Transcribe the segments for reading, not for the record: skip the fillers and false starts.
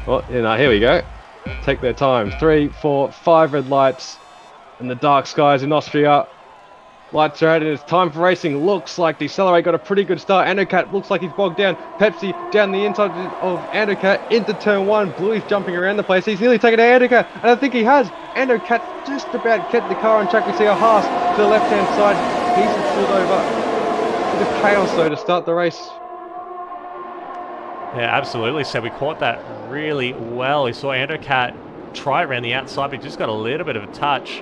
Well, here we go. Take their time. 3, 4, 5 red lights in the dark skies in Austria. Lights are out and it's time for racing. Looks like Decelerate got a pretty good start. Andocat looks like he's bogged down. Pepsi down the inside of Andocat into turn 1. Bluey's jumping around the place. He's nearly taken out Andocat, and I think he has. Andocat just about kept the car on track. We see a Haas to the left-hand side. He's pulled over. Bit of chaos though to start the race. Yeah, absolutely. So we caught that really well. We saw Andocat try around the outside, but he just got a little bit of a touch.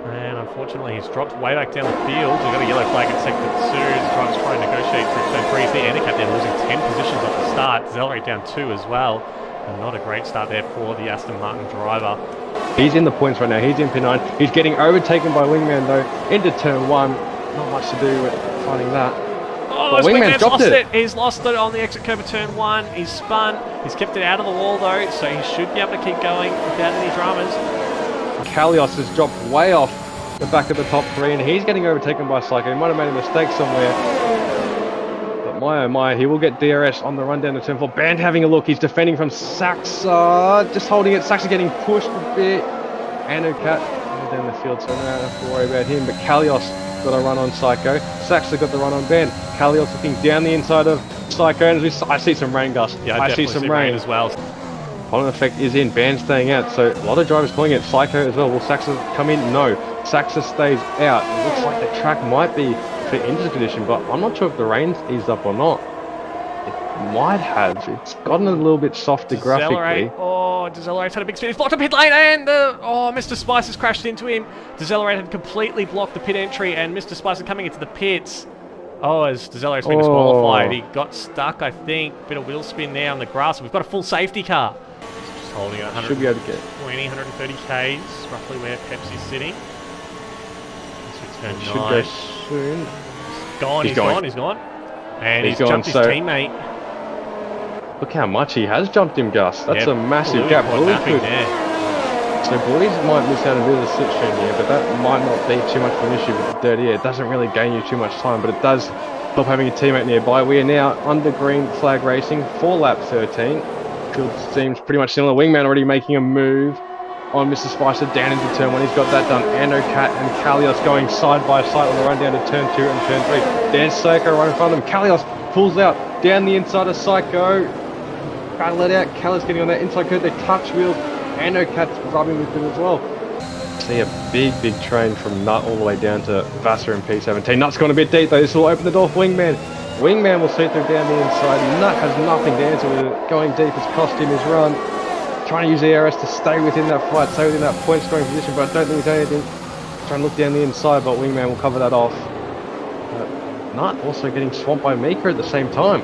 And unfortunately, he's dropped way back down the field. We've got a yellow flag in sector 2. The driver's trying to negotiate through turn 3. See Andocat there losing 10 positions off the start. Accelerate down 2 as well. And not a great start there for the Aston Martin driver. He's in the points right now. He's in P9. He's getting overtaken by Wingman though into turn 1. Not much to do with finding that. Oh, Wingman's lost it. He's lost it on the exit curve of turn 1. He's spun. He's kept it out of the wall though, so he should be able to keep going without any dramas. Kalios has dropped way off the back of the top 3 and he's getting overtaken by Psycho. He might have made a mistake somewhere. But my oh my, he will get DRS on the run down to turn 4. Band having a look. He's defending from Saxa. Just holding it. Saxa getting pushed a bit. Andocat down the field, so I don't have to worry about him. But Kalios got a run on Psycho. Saxa got the run on Band. Kalios looking down the inside of Psycho. And I see some rain, Gus. Yeah, I see some rain as well. Pollen effect is in, Band staying out, so a lot of drivers calling it. Psycho as well. Will Saxa come in? No. Saxa stays out. It looks like the track might be for engine condition, but I'm not sure if the rain's eased up or not. It might have. It's gotten a little bit softer graphically. Oh, Decelerate had a big spin. He's blocked a pit lane and Mr. Spice has crashed into him. Decelerate had completely blocked the pit entry and Mr. Spice is coming into the pits. Oh, as Decelerate's been disqualified. He got stuck, I think. Bit of wheel spin there on the grass. We've got a full safety car. Just holding it 100, should be able to get 20, 130 Ks, roughly where Pepsi's sitting. Should go soon. He's gone. And he's jumped his teammate. Look how much he has jumped him, Gus. That's a massive gap. So Blues might miss out a bit of the slipstream here, but that might not be too much of an issue with the dirty air. It doesn't really gain you too much time, but it does help having a teammate nearby. We are now under green flag racing for lap 13. Field seems pretty much similar. Wingman already making a move on Mr. Spicer down into turn 1. He's got that done. Andocat and Kalios going side by side on the run down to turn 2 and turn 3. There's Psycho right in front of them. Kalios pulls out down the inside of Psycho. Battle it out. Kalios getting on that inside curve. They touch wheels. Andocat's rubbing with it as well. See a big train from Nut all the way down to Vassar in P17. Nut's gone a bit deep though. This will open the door for Wingman. Wingman will see through down the inside. Nut has nothing to answer with it. Going deep has cost him his run. Trying to use the ARS to stay within that fight, stay within that point scoring position, but I don't think there's anything. Trying to look down the inside, but Wingman will cover that off. Nut also getting swamped by Mika at the same time.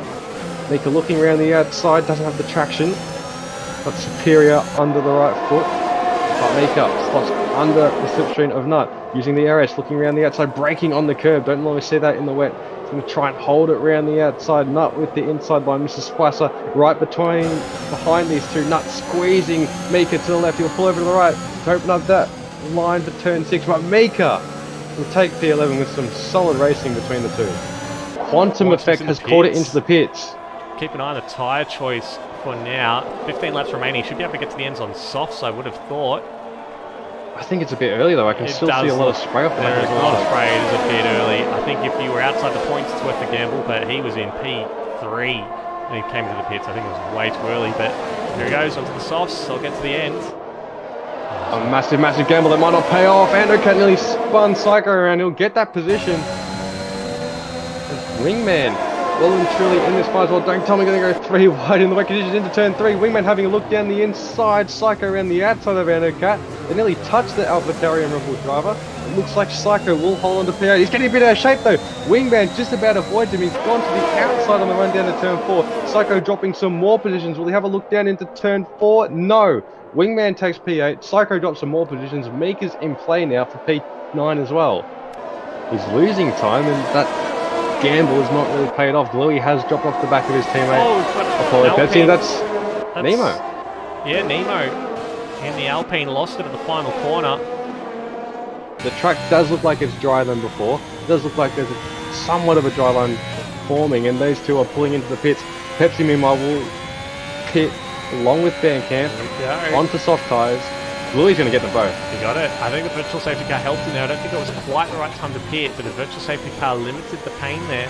Mika looking around the outside, doesn't have the traction. Got Superior under the right foot. But Mika slots under the slipstream of Nut. Using the ARS, looking around the outside, braking on the curb. Don't normally see that in the wet. He's going to try and hold it around the outside. Nut with the inside line. Mr. Spicer right behind these two. Nut squeezing Mika to the left. He'll pull over to the right to open up that line for turn 6. But Mika will take P11 with some solid racing between the two. Quantum effect has caught it into the pits. Keep an eye on the tyre choice for now. 15 laps remaining. Should be able to get to the ends on softs, I would have thought. I think it's a bit early though. I can still see a lot of spray off the back. There is a lot of spray. It is a bit early. I think if you were outside the points, it's worth the gamble, but he was in P3 and he came to the pits. I think it was way too early, but here he goes onto the softs. I'll get to the end. A massive gamble that might not pay off. Andocat nearly spun Psycho around. He'll get that position. Wingman well and truly in this fight as well. Don't tell me going to go 3 wide in the wet conditions into turn 3. Wingman having a look down the inside. Psycho around the outside of Andocat. They nearly touched the AlphaTauri and Rebel driver. It looks like Psycho will hold on to P8. He's getting a bit out of shape though. Wingman just about avoids him. He's gone to the outside on the run down to turn 4. Psycho dropping some more positions. Will he have a look down into turn 4? No. Wingman takes P8. Psycho drops some more positions. Mika's in play now for P9 as well. He's losing time and that gamble has not really paid off. Louis has dropped off the back of his teammate. Apollo Pepsi. That's Nemo. Yeah, Nemo. And the Alpine lost it at the final corner. The track does look like it's drier than before. It does look like there's somewhat of a dry line forming, and those two are pulling into the pits. Pepsi, meanwhile, will pit along with Bandcamp, onto soft tyres. Bluey's going to get them both. He got it. I think the virtual safety car helped him there. I don't think it was quite the right time to pit, but the virtual safety car limited the pain there.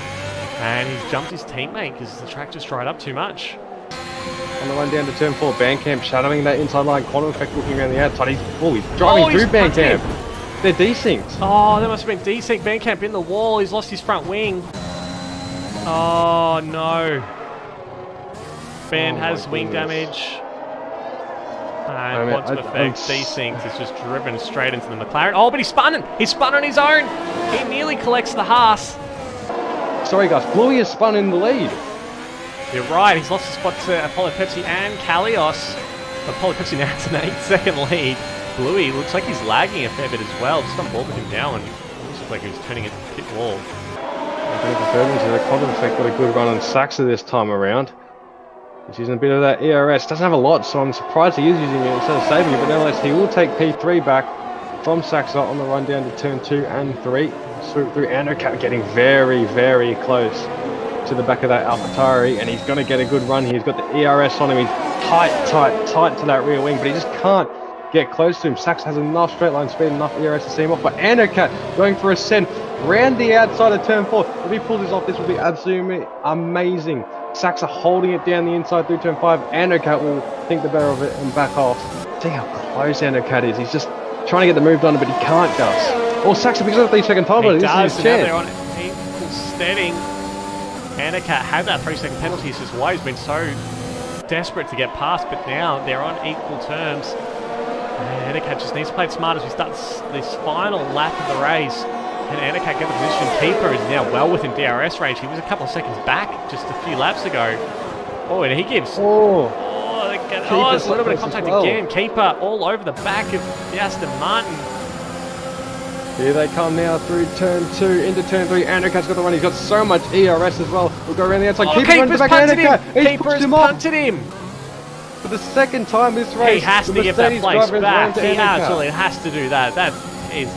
And he's jumped his teammate because the track just dried up too much. On the run down to turn 4, Bandcamp shadowing that inside line, quantum effect looking around the outside. He's driving through Bandcamp. They're desynced. Oh, that must have been desync. Bandcamp in the wall. He's lost his front wing. Oh, no. Band has wing damage. And quantum effect, desynced, is just driven straight into the McLaren. Oh, but he's spun! He's spun on his own! He nearly collects the Haas. Sorry, guys. Bluey is spun in the lead. You're right, he's lost his spot to Apollo Pepsi and Kalios. Apollo Pepsi now has an 8-second lead. Bluey looks like he's lagging a fair bit as well. Just on board with him now, and it looks like he's turning at the pit wall. The quantum effect got a good run on Saxa this time around. He's using a bit of that ERS. Doesn't have a lot, so I'm surprised he is using it instead of saving it. But nevertheless, he will take P3 back from Saxa on the run down to turn 2 and 3. Swoop through Andrecat, getting very, very close to the back of that AlphaTauri, and he's going to get a good run here. He's got the ERS on him. He's tight to that rear wing, but he just can't get close to him. Saxa has enough straight line speed, enough ERS to see him off. But Andrecat going for a send round the outside of turn 4. If he pulls this off, this will be absolutely amazing. Saxa holding it down the inside through turn 5. Andrecat will think the better of it and back off. See how close Andrecat is. He's just trying to get the move done, but he can't, Gus. Oh, Saxa picks up the 3-second time. He does, and now they're on equal steading. Andrecat had that 3-second penalty. This is why he's been so desperate to get past, but now they're on equal terms. And Andrecat just needs to play it smart as we start this final lap of the race. And Andrecat get the position. Keeper is now well within DRS range. He was a couple of seconds back just a few laps ago. Oh, and he gives... it's a little bit of contact again. Keeper all over the back of the Aston Martin. Here they come now through turn 2 into turn 3. Andrecat's got the run. He's got so much ERS as well. We'll go around the outside. Keeper's punted him. Keeper's punted him. For the second time this race, he has to give that place back. He absolutely has to do that. That is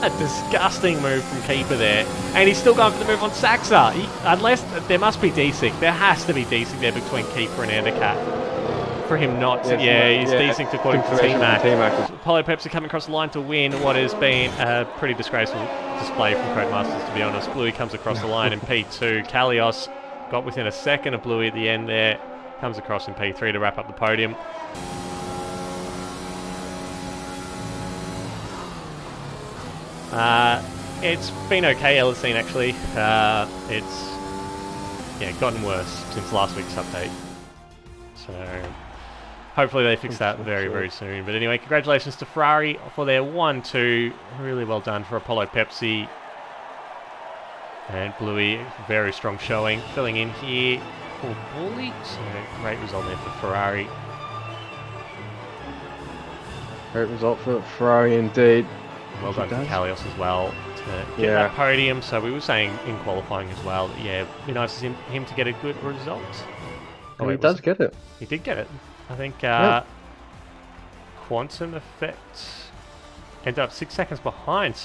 a disgusting move from Keeper there. And he's still going for the move on Saxa. Unless there must be desync. There has to be desync there between Keeper and Andrecat. For him not to, he's desynced according to T-Mac. Apollo Pepsi coming across the line to win what has been a pretty disgraceful display from Codemasters, to be honest. Bluey comes across the line in P2. Kalios got within a second of Bluey at the end there. Comes across in P3 to wrap up the podium. It's been okay, Elisine, actually. It's gotten worse since last week's update. So hopefully they fix that very, very soon. But anyway, congratulations to Ferrari for their 1-2. Really well done for Apollo Pepsi. And Bluey, very strong showing. Filling in here for Bully. So great result there for Ferrari. Great result for Ferrari indeed. Well done for Kalios as well to get that podium. So we were saying in qualifying as well, it'd be nice for him to get a good result. He does get it. He did get it. I think Quantum Effect ended up 6 seconds behind.